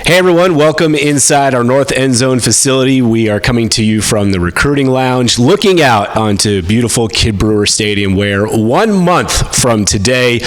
Hey everyone, welcome inside our North End Zone facility. We are coming to you from the recruiting lounge, looking out onto beautiful Kid Brewer Stadium, where 1 month from today,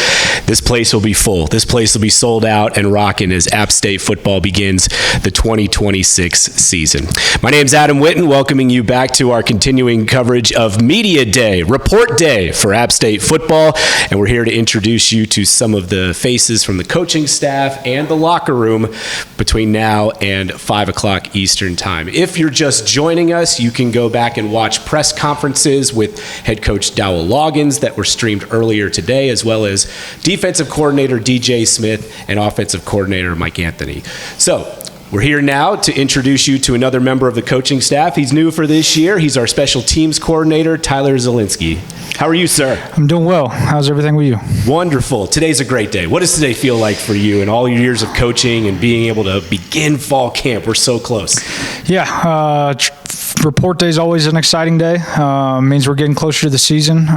this place will be full. This place will be sold out and rocking as App State football begins the 2026 season. My name's Adam Witten, welcoming you back to our continuing coverage of Media Day, Report Day for App State football, and we're here to introduce you to some of the faces from the coaching staff and the locker room between now and 5 o'clock Eastern Time. If you're just joining us, you can go back and watch press conferences with head coach Dowell Loggins that were streamed earlier today, as well as defensive coordinator DJ Smith and offensive coordinator Mike Anthony. So, we're here now to introduce you to another member of the coaching staff. He's new for this year. He's our special teams coordinator, Tyler Zielinski. How are you, sir? I'm doing well. How's everything with you? Wonderful. Today's a great day. What does today feel like for you and all your years of coaching and being able to begin fall camp? We're so close. Yeah, report day is always an exciting day. Means we're getting closer to the season. Put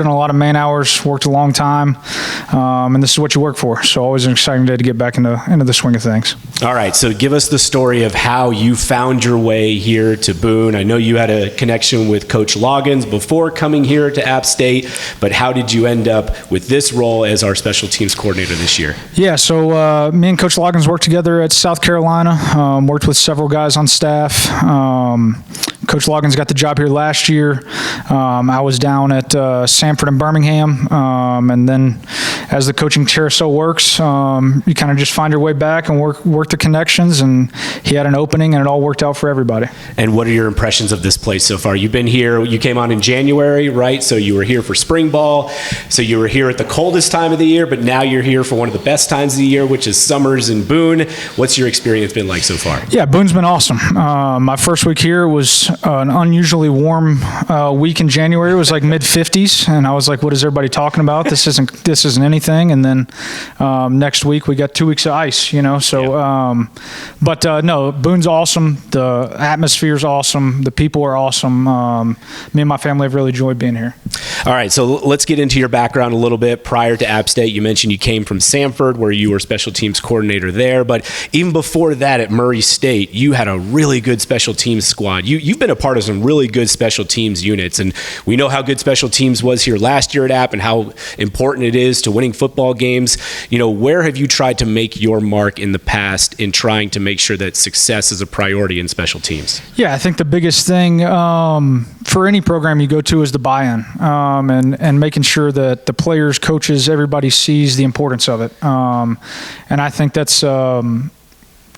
in a lot of man hours, worked a long time, and this is what you work for. So always an exciting day to get back into the swing of things. All right, so give us the story of how you found your way here to Boone. I know you had a connection with Coach Loggins before coming here to App State, but how did you end up with this role as our special teams coordinator this year? Yeah, so me and Coach Loggins worked together at South Carolina, worked with several guys on staff. Coach Loggins got the job here last year. I was down at Sanford and Birmingham, and then as the coaching chair so works, you kind of just find your way back and work the connections, and he had an opening and it all worked out for everybody. And what are your impressions of this place so far? You've been here, you came on in January, right? So you were here for spring ball, so you were here at the coldest time of the year, but now you're here for one of the best times of the year, which is summers in Boone. What's your experience been like so far? Yeah, Boone's been awesome. My first week here was an unusually warm week in January. It was like mid-50s, and I was like, what is everybody talking about? This isn't anything. And then next week we got 2 weeks of ice, so yeah. No, Boone's awesome. The atmosphere's awesome. The people are awesome. Me and my family have really enjoyed being here. All right, so let's get into your background a little bit. Prior to App State, you mentioned you came from Sanford, where you were special teams coordinator there. But even before that, at Murray State, you had a really good special teams squad. You've been a part of some really good special teams units, and we know how good special teams was here last year at App and how important it is to winning football games. Where have you tried to make your mark in the past in trying to make sure that success is a priority in special teams? Yeah, I think the biggest thing for any program you go to is the buy-in, and making sure that the players, coaches, everybody sees the importance of it. And I think that's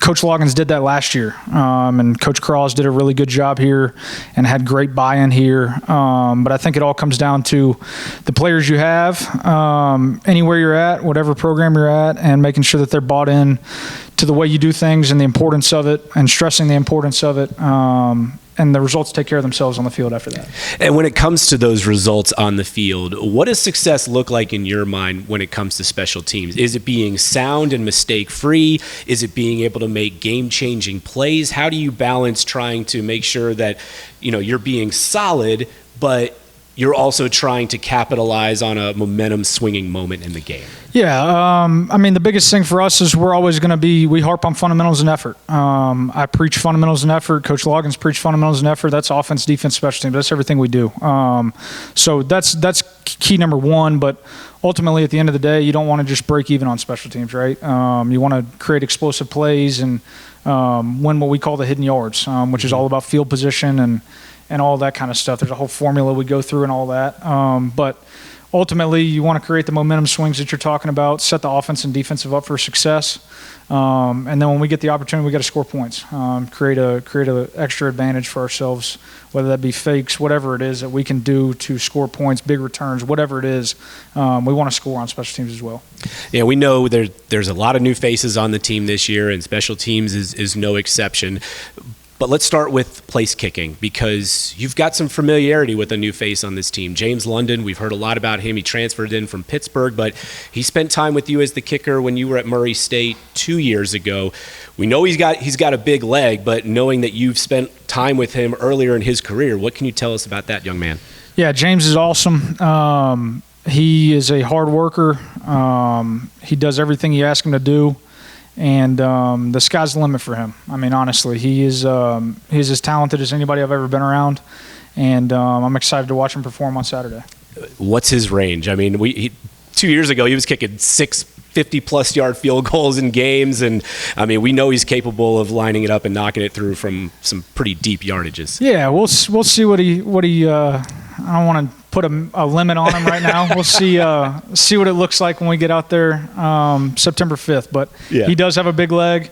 Coach Loggins did that last year, and Coach Crawls did a really good job here and had great buy-in here. But I think it all comes down to the players you have, anywhere you're at, whatever program you're at, and making sure that they're bought in to the way you do things and the importance of it, and stressing the importance of it. And the results take care of themselves on the field after that. And when it comes to those results on the field, what does success look like in your mind when it comes to special teams? Is it being sound and mistake-free? Is it being able to make game-changing plays? How do you balance trying to make sure that you're being solid, but you're also trying to capitalize on a momentum-swinging moment in the game? Yeah, the biggest thing for us is we harp on fundamentals and effort. I preach fundamentals and effort. Coach Loggins preach fundamentals and effort. That's offense, defense, special teams. That's everything we do. So that's key number one, but ultimately at the end of the day, you don't want to just break even on special teams, right? You want to create explosive plays and win what we call the hidden yards, which is all about field position and all that kind of stuff. There's a whole formula we go through and all that. But ultimately, you want to create the momentum swings that you're talking about, set the offense and defensive up for success. And then when we get the opportunity, we got to score points, create a extra advantage for ourselves, whether that be fakes, whatever it is that we can do to score points, big returns, whatever it is. We want to score on special teams as well. Yeah, we know there's a lot of new faces on the team this year, and special teams is no exception. But let's start with place kicking, because you've got some familiarity with a new face on this team. James London, we've heard a lot about him. He transferred in from Pittsburgh, but he spent time with you as the kicker when you were at Murray State 2 years ago. We know he's got a big leg, but knowing that you've spent time with him earlier in his career, what can you tell us about that young man? Yeah, James is awesome. He is a hard worker. He does everything you ask him to do. And the sky's the limit for him. I mean, honestly, he's as talented as anybody I've ever been around, and I'm excited to watch him perform on Saturday. What's his range? I mean, 2 years ago he was kicking 50-plus yard field goals in games, and I mean, we know he's capable of lining it up and knocking it through from some pretty deep yardages. Yeah, we'll see what he. I don't want to put a limit on him right now. We'll see what it looks like when we get out there September 5th. But He does have a big leg.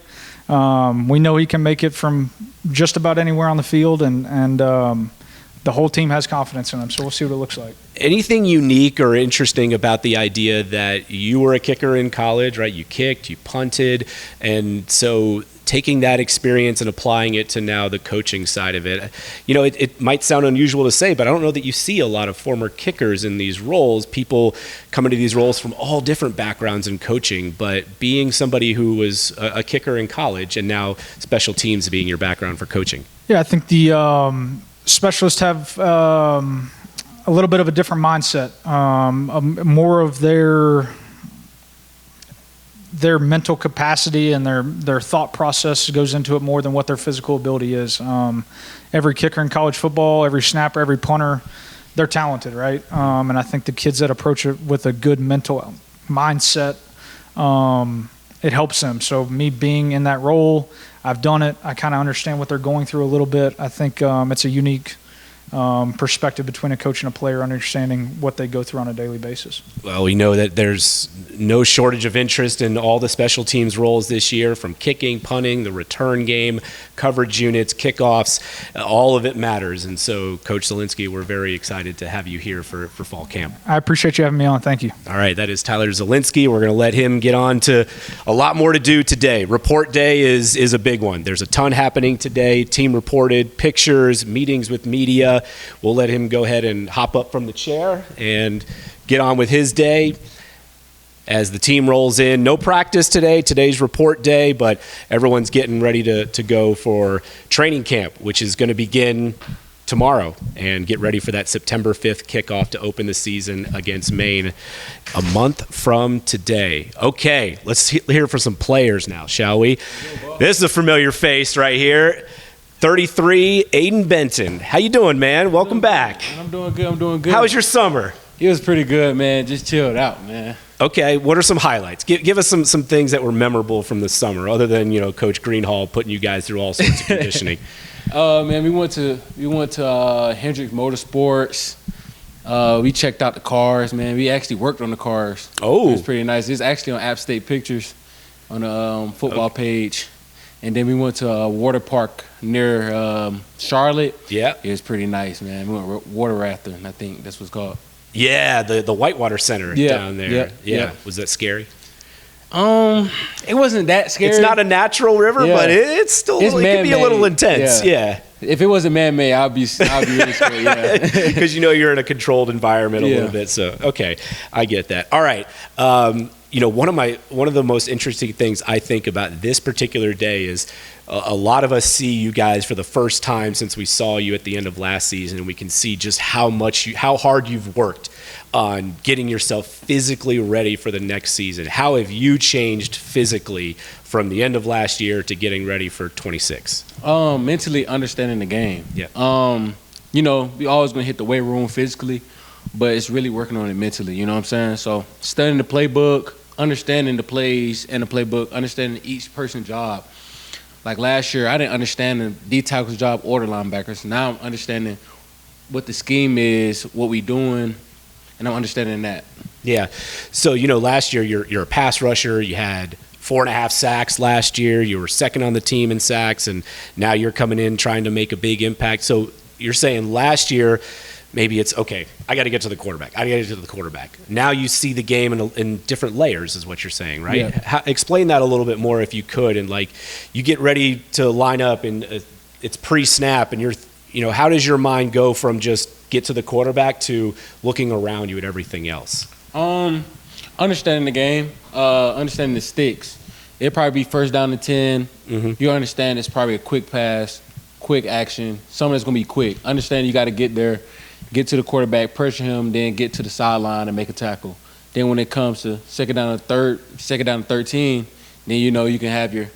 We know he can make it from just about anywhere on the field, and the whole team has confidence in him. So we'll see what it looks like. Anything unique or interesting about the idea that you were a kicker in college, right? You kicked, you punted, and so taking that experience and applying it to now the coaching side of it. You know, it might sound unusual to say, but I don't know that you see a lot of former kickers in these roles. People come into these roles from all different backgrounds in coaching, but being somebody who was a kicker in college and now special teams being your background for coaching. Yeah, I think the specialists have a little bit of a different mindset, more of their mental capacity and their thought process goes into it more than what their physical ability is. Every kicker in college football, every snapper, every punter, they're talented, right? And I think the kids that approach it with a good mental mindset, it helps them. So me being in that role, I've done it. I kind of understand what they're going through a little bit. I think it's a unique perspective between a coach and a player, understanding what they go through on a daily basis. Well, we know that there's no shortage of interest in all the special teams roles this year, from kicking, punting, the return game, coverage units, kickoffs. All of it matters. And so, Coach Zielinski, we're very excited to have you here for fall camp. I appreciate you having me on. Thank you. All right, that is Tyler Zielinski. We're going to let him get on to a lot more to do today. Report day is a big one. There's a ton happening today. Team reported, pictures, meetings with media. We'll let him go ahead and hop up from the chair and get on with his day as the team rolls in. No practice today. Today's report day, but everyone's getting ready to go for training camp, which is going to begin tomorrow, and get ready for that September 5th kickoff to open the season against Maine a month from today. Okay, let's hear from some players now, shall we? This is a familiar face right here. 33, Aiden Benton. How you doing, man? Welcome back. I'm doing good. How was your summer? It was pretty good, man. Just chilled out, man. Okay, what are some highlights? Give us some things that were memorable from the summer, other than, you know, Coach Greenhall putting you guys through all sorts of conditioning. Man, we went to Hendricks Motorsports. We checked out the cars, man. We actually worked on the cars. Oh, it was pretty nice. It's actually on App State Pictures on the football page. And then we went to a water park near Charlotte. Yeah. It was pretty nice, man. We went water rafting, I think that's what's called. Yeah, the Whitewater Center down there. Yeah. Was that scary? It wasn't that scary. It's not a natural river, but it's still it can be a little intense. Yeah. If it wasn't man-made, I'd be really scared. Yeah. Because you know you're in a controlled environment a little bit. So okay, I get that. All right. You know, one of the most interesting things I think about this particular day is a lot of us see you guys for the first time since we saw you at the end of last season, and we can see just how hard you've worked on getting yourself physically ready for the next season. How have you changed physically from the end of last year to getting ready for 26? Mentally understanding the game. Yeah. You know, we always gonna hit the weight room physically, but it's really working on it mentally. You know what I'm saying? So studying the playbook, understanding the plays and the playbook, understanding each person's job. Like last year, I didn't understand the D tackle's job or the linebackers. Now I'm understanding what the scheme is, what we doing, and I'm understanding that. Yeah. So, you know, last year you're a pass rusher. You had 4.5 sacks last year. You were second on the team in sacks, and now you're coming in trying to make a big impact. So you're saying last year maybe it's, okay, I got to get to the quarterback. Now you see the game in different layers is what you're saying, right? Yeah. Explain that a little bit more if you could. And, like, you get ready to line up and it's pre-snap and how does your mind go from just get to the quarterback to looking around you at everything else? Understanding the game, understanding the sticks. It'll probably be first down to 10. Mm-hmm. You understand it's probably a quick pass, quick action, something that's going to be quick. Understand you got to get there, get to the quarterback, pressure him, then get to the sideline and make a tackle. Then when it comes to second down to 13, then you know you can have your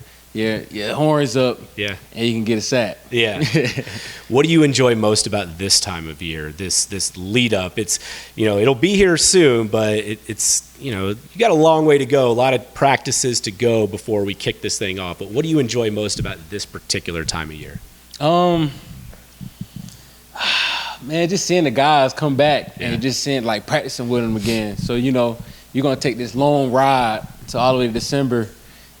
horns up, Yeah. and you can get a sack. Yeah. What do you enjoy most about this time of year? This lead up. It's, you know, it'll be here soon, but it's, you know, you got a long way to go. A lot of practices to go before we kick this thing off. But what do you enjoy most about this particular time of year? Man, just seeing the guys come back and just seeing, like, practicing with them again. So, you know, you're going to take this long ride to all the way to December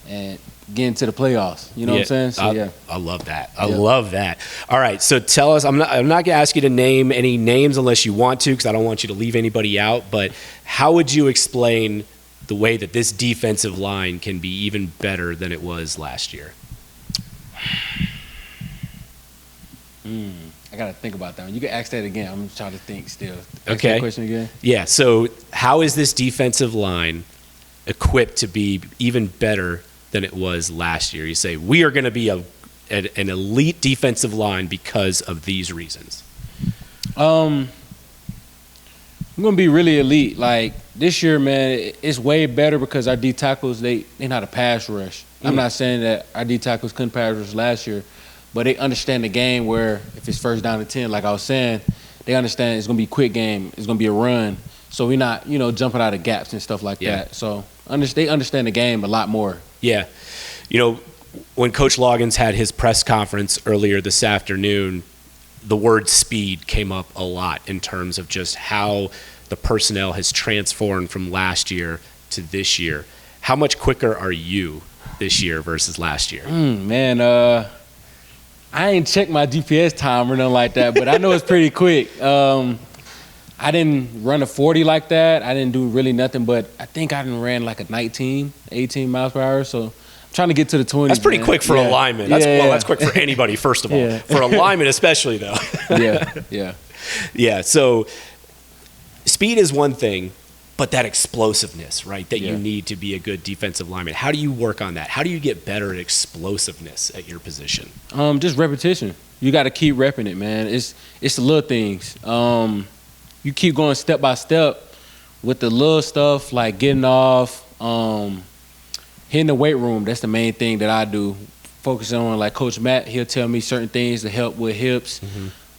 and get into the playoffs. You know what I'm saying? So, I love that. I love that. All right, so tell us, I'm not going to ask you to name any names unless you want to, because I don't want you to leave anybody out, but how would you explain the way that this defensive line can be even better than it was last year? I got to think about that one. You can ask that again. I'm trying to think still. Ask Okay. that question again. Yeah. So how is this defensive line equipped to be even better than it was last year? You say, we are going to be an elite defensive line because of these reasons. I'm going to be really elite. Like, this year, man, it's way better because our D tackles, they know how to pass rush. I'm not saying that our D tackles couldn't pass rush last year, but they understand the game where if it's first down to 10, like I was saying, they understand it's going to be a quick game. It's going to be a run. So we're not, you know, jumping out of gaps and stuff like that. So they understand the game a lot more. Yeah. You know, when Coach Loggins had his press conference earlier this afternoon, the word speed came up a lot in terms of just how the personnel has transformed from last year to this year. How much quicker are you this year versus last year? Man, I ain't checked my GPS time or nothing like that, but I know it's pretty quick. I didn't run a 40 like that. I didn't do really nothing, but I think I ran like a 19, 18 miles per hour. So I'm trying to get to the 20s. That's pretty quick for a lineman. That's quick for anybody, first of all. Yeah. For a lineman especially, though. Yeah. Yeah, so speed is one thing, but that explosiveness, right, that you need to be a good defensive lineman. How do you work on that? How do you get better at explosiveness at your position? Just repetition. You got to keep repping it, man. It's the little things. You keep going step by step with the little stuff, like getting off, hitting the weight room. That's the main thing that I do. Focusing on, like Coach Matt, he'll tell me certain things to help with hips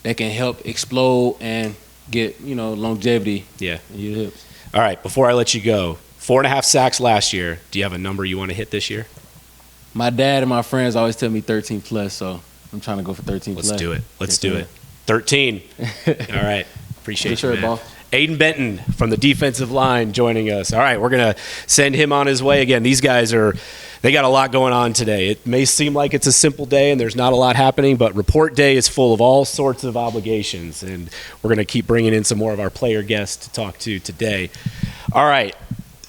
that can help explode and get, you know, longevity in your hips. All right, before I let you go, 4.5 sacks last year. Do you have a number you want to hit this year? My dad and my friends always tell me 13 plus, so I'm trying to go for 13 plus. Let's do it. Let's do it. 13. All right. Appreciate you, man. Ball. Aiden Benton from the defensive line joining us. All right, we're going to send him on his way. Again, these guys they got a lot going on today. It may seem like it's a simple day and there's not a lot happening, but report day is full of all sorts of obligations, and we're going to keep bringing in some more of our player guests to talk to today. All right,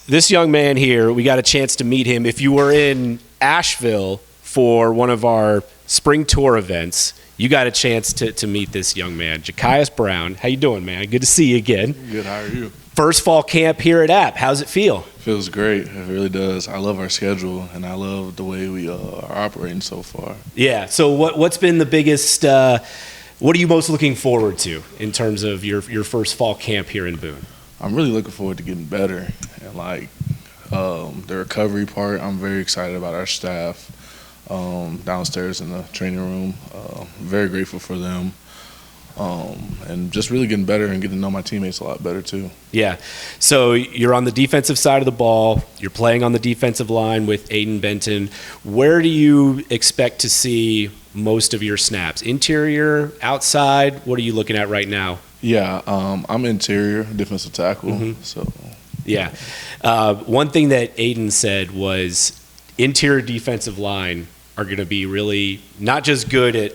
this young man here, we got a chance to meet him. If you were in Asheville for one of our spring tour events, you got a chance to meet this young man, Jakias Brown. How you doing, man? Good to see you again. Good. How are you? First fall camp here at App. How's it feel? Feels great. It really does. I love our schedule, and I love the way we are operating so far. Yeah. So what's been the biggest? What are you most looking forward to in terms of your first fall camp here in Boone? I'm really looking forward to getting better, and like the recovery part. I'm very excited about our staff downstairs in the training room. Very grateful for them. And just really getting better and getting to know my teammates a lot better too. Yeah. So you're on the defensive side of the ball. You're playing on the defensive line with Aiden Benton. Where do you expect to see most of your snaps? Interior, outside? What are you looking at right now? Yeah, I'm interior defensive tackle. So. Yeah. One thing that Aiden said was interior defensive line are going to be really not just good at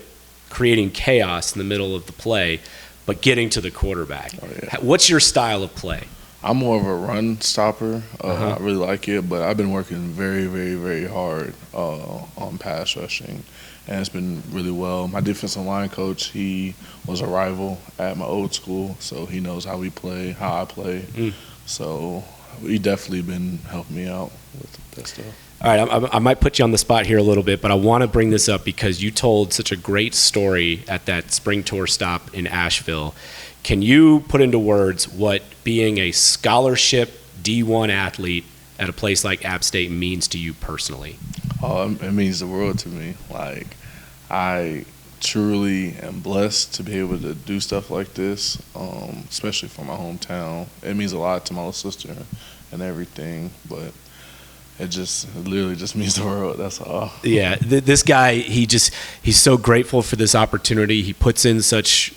creating chaos in the middle of the play, but getting to the quarterback. Oh, yeah. What's your style of play? I'm more of a run stopper. I really like it, but I've been working very, very, very hard on pass rushing, and it's been really well. My defensive line coach, he was a rival at my old school, so he knows how we play, how I play. So he definitely been helping me out with that stuff. All right, I might put you on the spot here a little bit, but I want to bring this up because you told such a great story at that spring tour stop in Asheville. Can you put into words what being a scholarship D1 athlete at a place like App State means to you personally? Oh, it means the world to me. Like, I truly am blessed to be able to do stuff like this, especially for my hometown. It means a lot to my little sister and everything, but it literally just means the world. That's all. Yeah, this guy, he's so grateful for this opportunity. He puts in such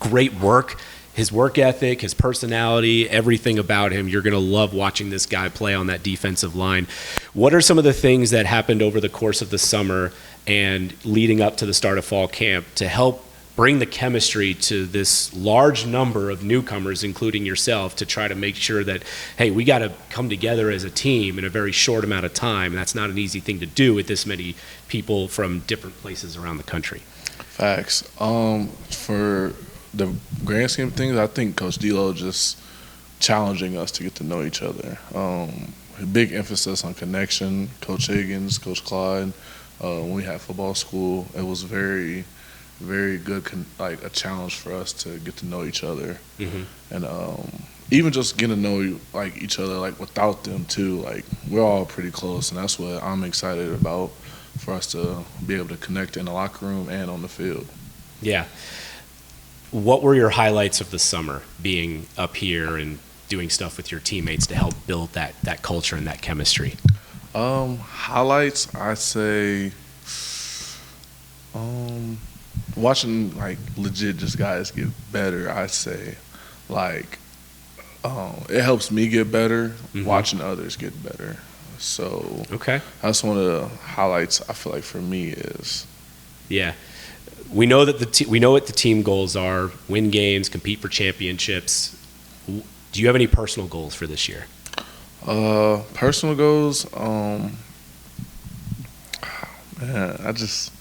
great work. His work ethic, his personality, everything about him, you're going to love watching this guy play on that defensive line. What are some of the things that happened over the course of the summer and leading up to the start of fall camp to help bring the chemistry to this large number of newcomers, including yourself, to try to make sure that, hey, we got to come together as a team in a very short amount of time? And that's not an easy thing to do with this many people from different places around the country. Facts. For the grand scheme of things, I think Coach D'Lo just challenging us to get to know each other. Big emphasis on connection. Coach Higgins, Coach Clyde, when we had football school, it was very, very good, like a challenge for us to get to know each other. Mm-hmm. And even just getting to know like each other, like without them too, like we're all pretty close, and that's what I'm excited about, for us to be able to connect in the locker room and on the field. Yeah. What were your highlights of the summer, being up here and doing stuff with your teammates to help build that culture and that chemistry? Highlights, I'd say watching like legit just guys get better. I'd say like it helps me get better, watching others get better. So okay, that's one of the highlights I feel like for me is. Yeah. We know that we know what the team goals are: win games, compete for championships. Do you have any personal goals for this year? Personal goals, man, it's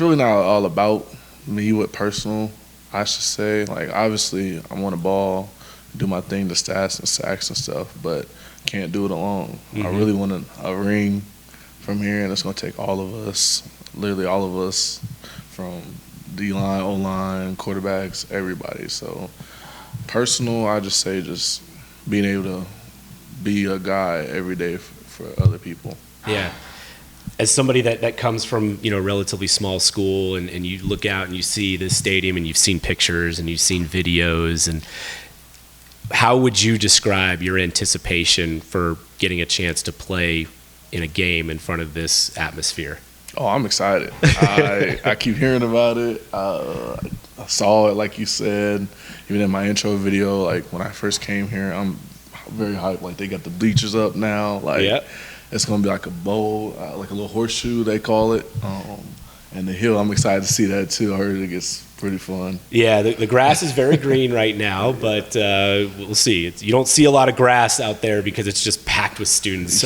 really not all about me with personal, I should say. Like, obviously, I want a ball, do my thing, the stats and sacks and stuff, but can't do it alone. Mm-hmm. I really want a ring from here, and it's going to take all of us, literally all of us, from D-line, O-line, quarterbacks, everybody. So personal, I just say just being able to be a guy every day for other people. Yeah. As somebody that comes from, a relatively small school, and you look out and you see this stadium and you've seen pictures and you've seen videos, and how would you describe your anticipation for getting a chance to play in a game in front of this atmosphere? Oh, I'm excited. I keep hearing about it. I saw it, like you said, even in my intro video. Like, when I first came here, I'm very hyped. Like, they got the bleachers up now. Like, yep. It's going to be like a bowl, like a little horseshoe, they call it. And the hill, I'm excited to see that, too. I heard it gets pretty fun. Yeah, the grass is very green right now, but we'll see. You don't see a lot of grass out there because it's just packed with students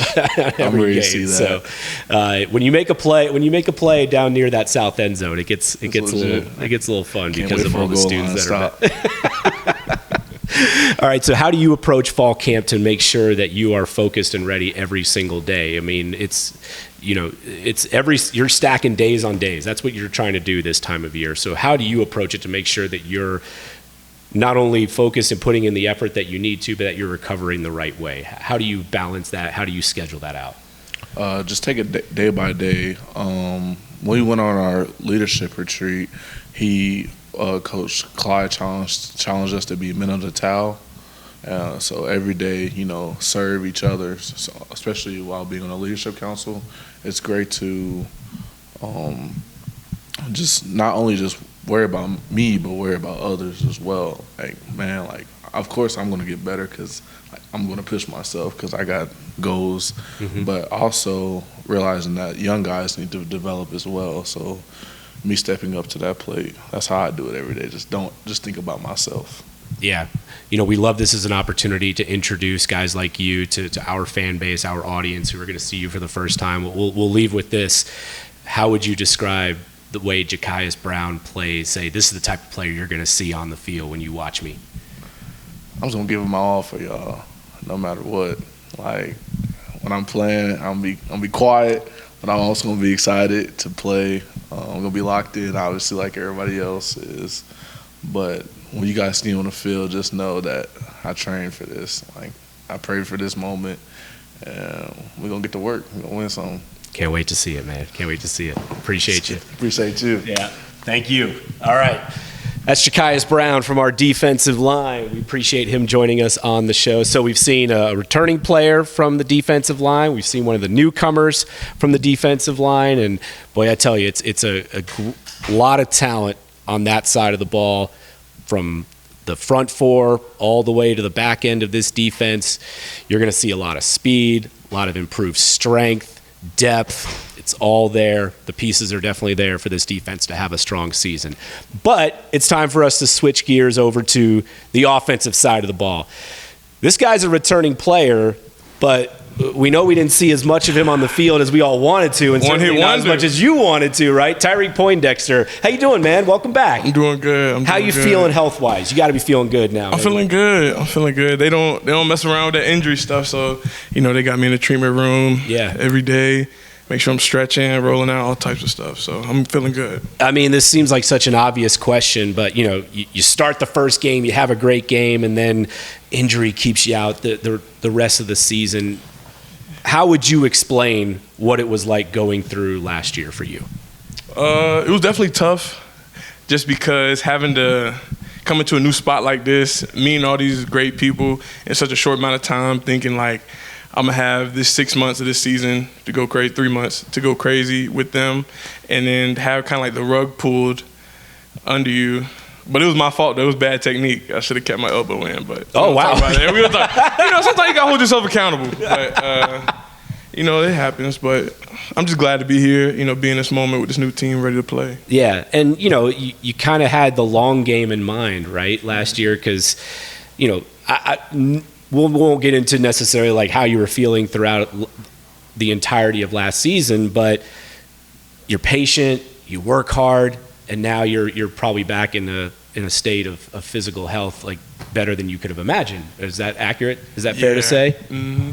every game. To see that. So when you make a play down near that south end zone, it gets a little fun. Can't because of all the students that are. All right, so how do you approach fall camp to make sure that you are focused and ready every single day? I mean, you're stacking days on days. That's what you're trying to do this time of year. So how do you approach it to make sure that you're not only focused and putting in the effort that you need to, but that you're recovering the right way? How do you balance that? How do you schedule that out? Just take it day by day. When we went on our leadership retreat, Coach Clyde challenged us to be men of the towel. So every day, serve each other, so especially while being on a leadership council. It's great to just not only just worry about me, but worry about others as well. Of course I'm going to get better because I'm going to push myself because I got goals, but also realizing that young guys need to develop as well. So me stepping up to that plate, that's how I do it every day. Just think about myself. Yeah. We love this as an opportunity to introduce guys like you to our fan base, our audience who are going to see you for the first time. We'll leave with this. How would you describe the way Ja'Kias Brown plays? Say, this is the type of player you're going to see on the field when you watch me. I'm just going to give it my all for y'all, no matter what. Like, when I'm playing, I'm gonna be quiet, but I'm also going to be excited to play. I'm going to be locked in, obviously, like everybody else is. But when you guys see me on the field, just know that I trained for this. Like, I prayed for this moment. We're going to get to work. We're going to win something. Can't wait to see it, man. Can't wait to see it. Appreciate you. Appreciate you. Yeah. Thank you. All right. That's Ja'Kias Brown from our defensive line. We appreciate him joining us on the show. So we've seen a returning player from the defensive line. We've seen one of the newcomers from the defensive line. And, boy, I tell you, it's a lot of talent on that side of the ball, from the front four all the way to the back end of this defense. You're going to see a lot of speed, a lot of improved strength, depth. It's all there. The pieces are definitely there for this defense to have a strong season. But it's time for us to switch gears over to the offensive side of the ball. This guy's a returning player, but we know we didn't see as much of him on the field as we all wanted to, and certainly not as much as you wanted to, right? Tyreek Poindexter. How you doing, man? Welcome back. I'm doing good. How you feeling health-wise? You got to be feeling good now. I'm feeling good. They don't mess around with that injury stuff, so they got me in the treatment room every day. Make sure I'm stretching, rolling out, all types of stuff. So I'm feeling good. I mean, this seems like such an obvious question, but, you start the first game, you have a great game, and then injury keeps you out the rest of the season. How would you explain what it was like going through last year for you? It was definitely tough, just because having to come into a new spot like this, meeting all these great people in such a short amount of time, thinking like, I'm going to have this 6 months of this season to go crazy, 3 months to go crazy with them, and then have kind of like the rug pulled under you. But it was my fault. It was bad technique. I should have kept my elbow in. But wow. We were sometimes you got to hold yourself accountable. But, it happens. But I'm just glad to be here, be in this moment with this new team ready to play. Yeah, and, you kind of had the long game in mind, right, last year, because, we won't get into necessarily like how you were feeling throughout the entirety of last season, but you're patient, you work hard, and now you're probably back in a state of physical health like better than you could have imagined. Is that accurate? Is that fair to say? Mm-hmm.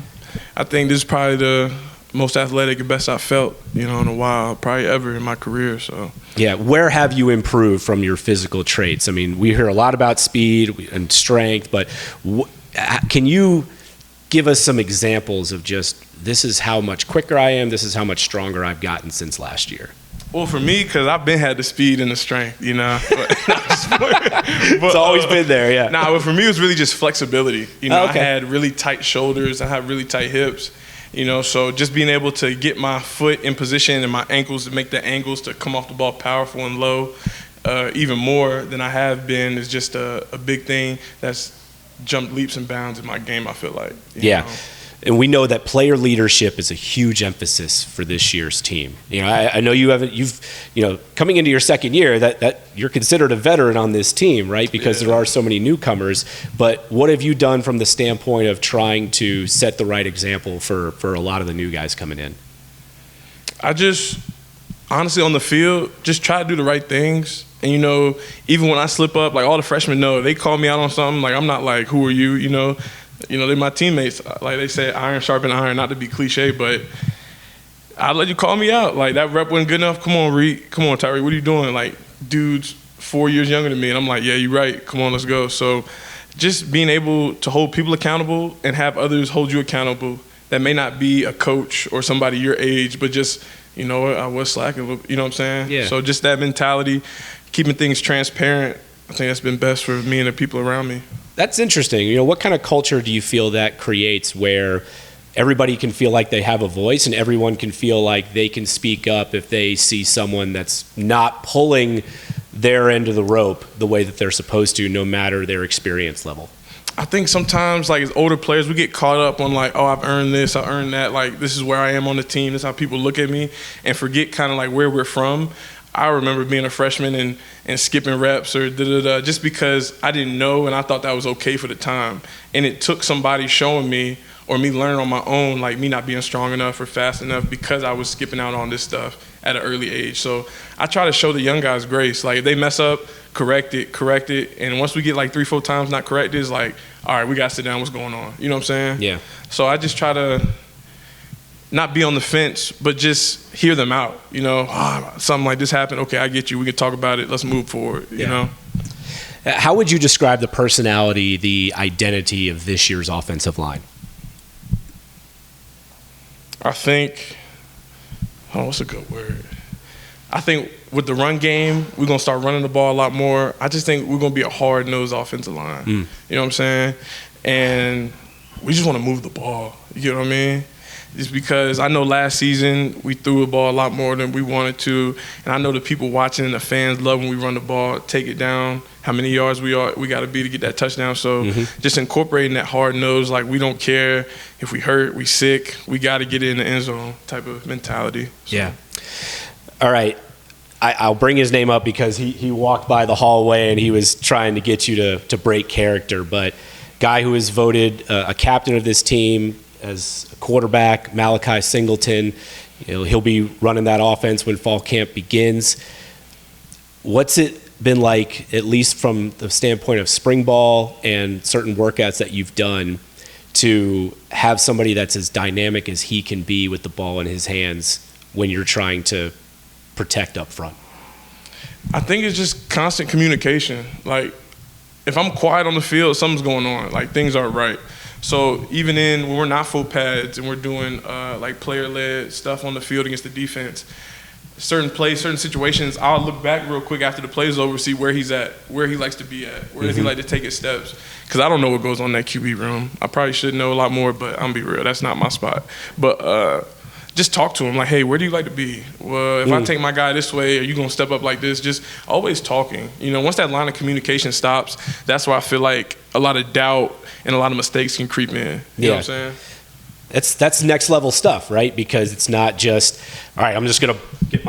I think this is probably the most athletic and best I've felt, in a while, probably ever in my career. So yeah, where have you improved from your physical traits? I mean, we hear a lot about speed and strength, but can you give us some examples of just, this is how much quicker I am, this is how much stronger I've gotten since last year? Well, for me, because I've been had the speed and the strength, But, it's always been there, yeah. But for me, it was really just flexibility. Okay. I had really tight shoulders, I had really tight hips, so just being able to get my foot in position and my ankles to make the angles to come off the ball powerful and low, even more than I have been, is just a big thing that's jumped leaps and bounds in my game, I feel like. You know? And we know that player leadership is a huge emphasis for this year's team. I know you've coming into your second year that you're considered a veteran on this team, right? Because there are so many newcomers. But what have you done from the standpoint of trying to set the right example for a lot of the new guys coming in? I just, honestly, on the field, just try to do the right things. And, even when I slip up, like all the freshmen know, they call me out on something, like I'm not like, who are you, they're my teammates. Like they say, iron sharpen iron, not to be cliche, but I'll let you call me out. Like that rep wasn't good enough. Come on, Tyreek, what are you doing? Like dude's 4 years younger than me. And I'm like, yeah, you're right. Come on, let's go. So just being able to hold people accountable and have others hold you accountable that may not be a coach or somebody your age, but just, I was slacking, you know what I'm saying? Yeah. So just that mentality, keeping things transparent, I think that's been best for me and the people around me. That's interesting. What kind of culture do you feel that creates where everybody can feel like they have a voice and everyone can feel like they can speak up if they see someone that's not pulling their end of the rope the way that they're supposed to, no matter their experience level? I think sometimes, like as older players, we get caught up on like, oh, I've earned this, I earned that. Like this is where I am on the team. This is how people look at me, and forget kind of like where we're from. I remember being a freshman and skipping reps or da-da-da just because I didn't know and I thought that was okay for the time. And it took somebody showing me or me learning on my own, like me not being strong enough or fast enough because I was skipping out on this stuff at an early age. So I try to show the young guys grace. Like if they mess up, correct it. And once we get like 3-4 times not corrected, it's like, all right, we got to sit down. What's going on? You know what I'm saying? Yeah. So I just try to not be on the fence, but just hear them out. Something like this happened. Okay, I get you. We can talk about it. Let's move forward. You know. How would you describe the personality, the identity of this year's offensive line? I think, what's a good word? I think with the run game, we're going to start running the ball a lot more. I just think we're going to be a hard-nosed offensive line. You know what I'm saying? And we just want to move the ball. You know what I mean? Just because I know last season we threw the ball a lot more than we wanted to, and I know the people watching and the fans love when we run the ball, take it down, how many yards we got to be to get that touchdown. So just incorporating that hard nose, like we don't care if we hurt, we sick, we got to get it in the end zone type of mentality. So. Yeah. All right. I'll bring his name up because he walked by the hallway and he was trying to get you to break character, but guy who is voted a captain of this team as a quarterback, Malachi Singleton. He'll be running that offense when fall camp begins. What's it been like, at least from the standpoint of spring ball and certain workouts that you've done, to have somebody that's as dynamic as he can be with the ball in his hands when you're trying to protect up front? I think it's just constant communication. Like, if I'm quiet on the field, something's going on. Like, things aren't right. So even when we're not full pads and we're doing like player-led stuff on the field against the defense, certain plays, certain situations, I'll look back real quick after the play's over, see where he's at, where he likes to be at, where does he like to take his steps. Because I don't know what goes on in that QB room. I probably should know a lot more, but I'm be real, that's not my spot. But just talk to him like, hey, where do you like to be? Well, if I take my guy this way, are you going to step up like this? Just always talking. Once that line of communication stops, that's where I feel like a lot of doubt and a lot of mistakes can creep in. You know what I'm saying? That's next level stuff, right? Because it's not just, all right, I'm just going to get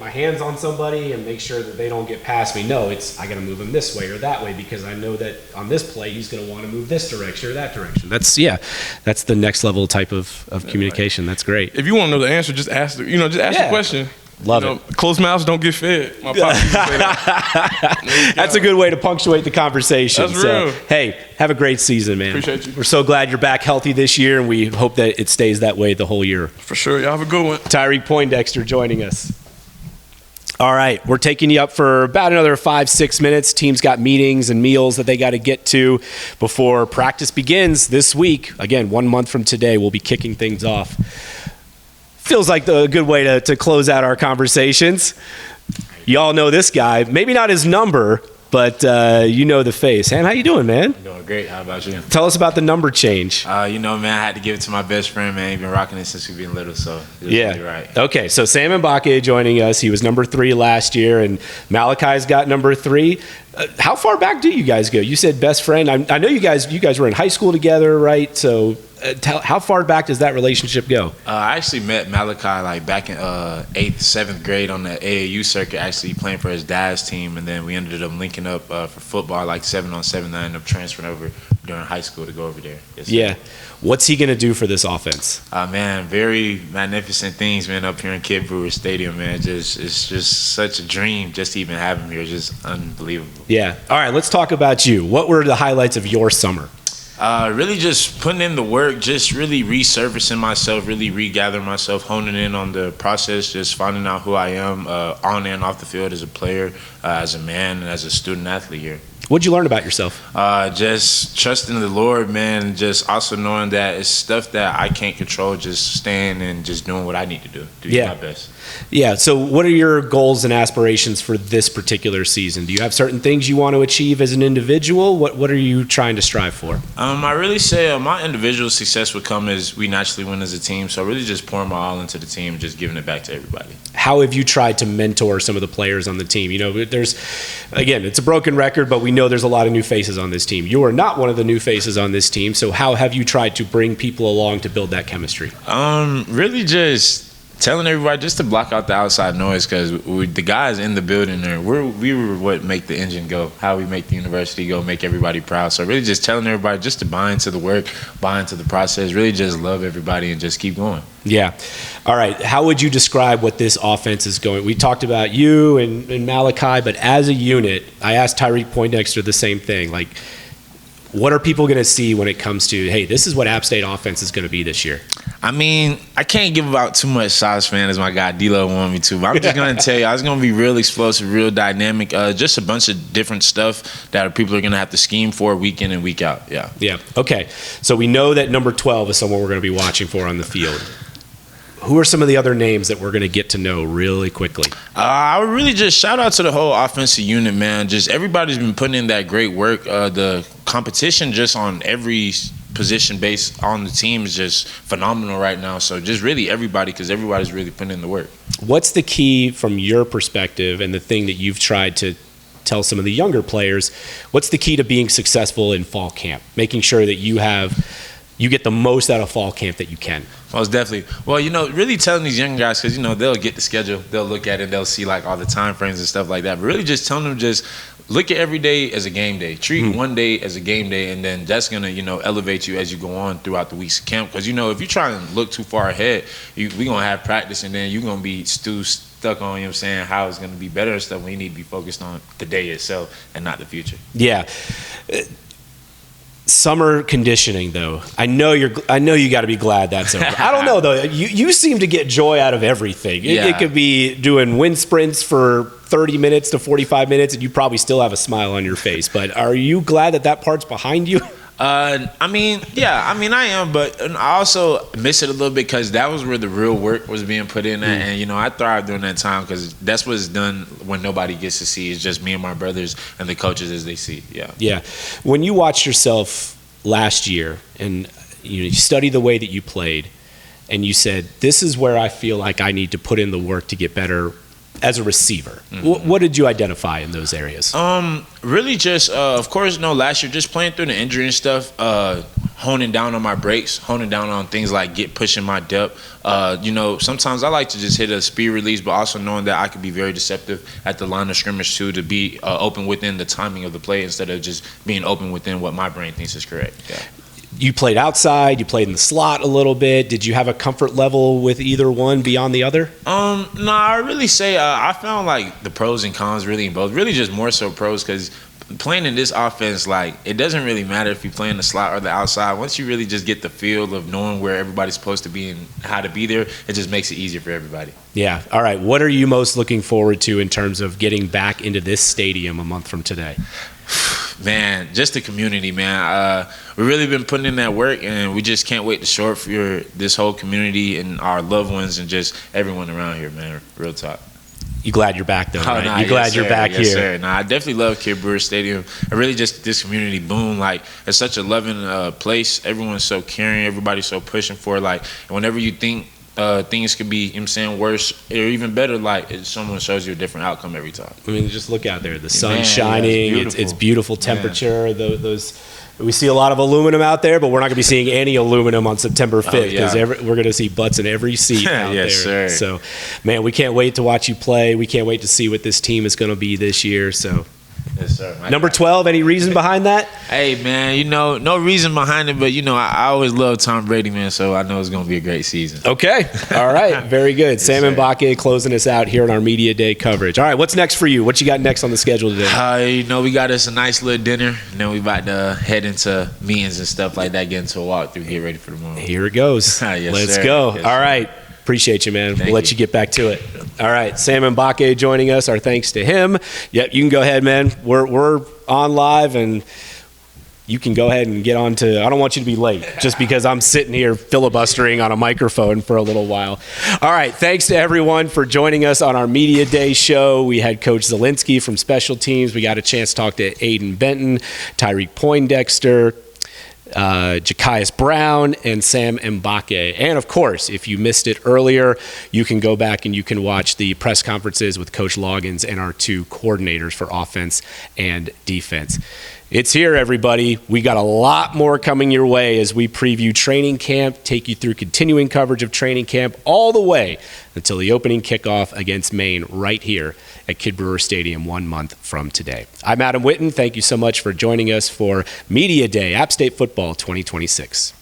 my hands on somebody and make sure that they don't get past me. No, it's I got to move him this way or that way because I know that on this play he's going to want to move this direction or that direction. That's the next level type of communication. That's great. If you want to know the answer, just ask the question. Love it. Closed mouths don't get fed. My pop used to say that. That's a good way to punctuate the conversation. That's real. Hey, have a great season, man. Appreciate you. We're so glad you're back healthy this year, and we hope that it stays that way the whole year. For sure. Y'all have a good one. Tyreek Poindexter joining us. All right, we're taking you up for about another 5-6 minutes. Team's got meetings and meals that they got to get to before practice begins this week. Again, 1 month from today, we'll be kicking things off. Feels like a good way to close out our conversations. Y'all know this guy. Maybe not his number, but you know the face. Han, how you doing, man? I'm doing great. How about you? Tell us about the number change. Man, I had to give it to my best friend, man. He's been rocking it since we've been little, so it was really right. Okay, so Sam Mbake joining us. He was number 3 last year, and Malachi's got number 3. How far back do you guys go? You said best friend. I know you guys were in high school together, right? So how far back does that relationship go? I actually met Malachi like back in 8th, 7th grade on the AAU circuit, actually playing for his dad's team, and then we ended up linking up for football like 7-on-7. And I ended up transferring over during high school to go over there. Yes, what's he going to do for this offense? Man, very magnificent things, man, up here in Kid Brewer Stadium, man. It's just such a dream just to even have him here. Just unbelievable. Yeah. All right, let's talk about you. What were the highlights of your summer? Really just putting in the work, just really resurfacing myself, really regathering myself, honing in on the process, just finding out who I am on and off the field as a player, as a man, and as a student athlete here. What'd you learn about yourself? Just trusting the Lord, man, just also knowing that it's stuff that I can't control, just staying and just doing what I need to do my best. Yeah, so what are your goals and aspirations for this particular season? Do you have certain things you want to achieve as an individual? What are you trying to strive for? I really say my individual success would come as we naturally win as a team, so really just pouring my all into the team and just giving it back to everybody. How have you tried to mentor some of the players on the team? Again, it's a broken record, but we know there's a lot of new faces on this team. You are not one of the new faces on this team, so how have you tried to bring people along to build that chemistry? Really just telling everybody just to block out the outside noise, because the guys in the building there, we were what make the engine go, how we make the university go, make everybody proud. So really just telling everybody just to buy into the work, buy into the process, really just love everybody and just keep going. Yeah. All right. How would you describe what this offense is going? We talked about you and Malachi, but as a unit, I asked Tyreek Poindexter the same thing. Like, what are people going to see when it comes to, hey, this is what App State offense is going to be this year? I mean, I can't give out too much sauce, man, as my guy D-Lo wanted me to. But I'm just going to tell you, I was going to be real explosive, real dynamic, just a bunch of different stuff that people are going to have to scheme for week in and week out. Yeah. Yeah. Okay. So we know that number 12 is someone we're going to be watching for on the field. Who are some of the other names that we're going to get to know really quickly? I would really just shout out to the whole offensive unit, man. Just everybody's been putting in that great work. The competition just on every position based on the team is just phenomenal right now. So just really everybody, because everybody's really putting in the work. What's the key from your perspective and the thing that you've tried to tell some of the younger players? What's the key to being successful in fall camp? Making sure that you get the most out of fall camp that you can. Most definitely. Well, really telling these young guys, because, they'll get the schedule, they'll look at it, they'll see like all the time frames and stuff like that. But really just telling them just look at every day as a game day. Treat one day as a game day, and then that's going to, elevate you as you go on throughout the weeks of camp. Because, if you try and look too far ahead, we're going to have practice, and then you're going to be stuck on, how it's going to be better and stuff when you need to be focused on the day itself and not the future. Yeah. Summer conditioning, though. I know you got to be glad that's over. I don't know though. You seem to get joy out of everything. It could be doing wind sprints for 30 minutes to 45 minutes, and you probably still have a smile on your face. But are you glad that part's behind you? I am, but I also miss it a little bit because that was where the real work was being put in at, and I thrived during that time because that's what's done when nobody gets to see. It's just me and my brothers and the coaches as they see. Yeah. When you watched yourself last year and you studied the way that you played, and you said, "This is where I feel like I need to put in the work to get better as a receiver." What did you identify in those areas? Really just, of course, last year, just playing through the injury and stuff, honing down on my breaks, honing down on things like pushing my depth. Sometimes I like to just hit a speed release, but also knowing that I could be very deceptive at the line of scrimmage too, to be open within the timing of the play instead of just being open within what my brain thinks is correct. Yeah. You played outside, you played in the slot a little bit. Did you have a comfort level with either one beyond the other? No, I really say I found like the pros and cons really in both. Really just more so pros, because playing in this offense, like, it doesn't really matter if you play in the slot or the outside. Once you really just get the feel of knowing where everybody's supposed to be and how to be there, it just makes it easier for everybody. Yeah. All right. What are you most looking forward to in terms of getting back into this stadium a month from today? Man, just the community, man. We've really been putting in that work, and we just can't wait to show up for this whole community and our loved ones and just everyone around here, man. Real talk. You glad you're back, though, right? You're glad you're back here. Sir. Nah, I definitely love Kid Brewer Stadium. I really just, this community boom, like, it's such a loving place. Everyone's so caring. Everybody's so pushing for it. Like, whenever you think things could be, worse or even better, like, someone shows you a different outcome every time. I mean, just look out there. The sun's shining. Yeah, it's beautiful temperature. Yeah. Those we see a lot of aluminum out there, but we're not going to be seeing any aluminum on September 5th because we're going to see butts in every seat out there. Sir. So, man, we can't wait to watch you play. We can't wait to see what this team is going to be this year. So. Yes, sir. Number 12, any reason behind that? Hey, man, no reason behind it, but, I always love Tom Brady, man, so I know it's going to be a great season. Okay. All right. Very good. Yes, Sam Mbake closing us out here on our Media Day coverage. All right, what's next for you? What you got next on the schedule today? We got us a nice little dinner, and then we about to head into meetings and stuff like that, get into a walkthrough, get ready for tomorrow. Here it goes. Yes, Let's sir. go. Yes, all right. Appreciate you, man. We'll let you get back to it. All right, Sam Mbake joining us. Our thanks to him. Yep, you can go ahead, man. We're on live, and you can go ahead and get on to. I don't want you to be late just because I'm sitting here filibustering on a microphone for a little while. All right, thanks to everyone for joining us on our Media Day show. We had Coach Zielinski from Special Teams. We got a chance to talk to Aiden Benton, Tyreek Poindexter, Jakias Brown, and Sam Mbake. And of course, if you missed it earlier, you can go back and you can watch the press conferences with Coach Loggins and our two coordinators for offense and defense. It's here, everybody. We got a lot more coming your way as we preview training camp, take you through continuing coverage of training camp all the way until the opening kickoff against Maine right here at Kid Brewer Stadium 1 month from today. I'm Adam Witten. Thank you so much for joining us for Media Day, App State Football 2026.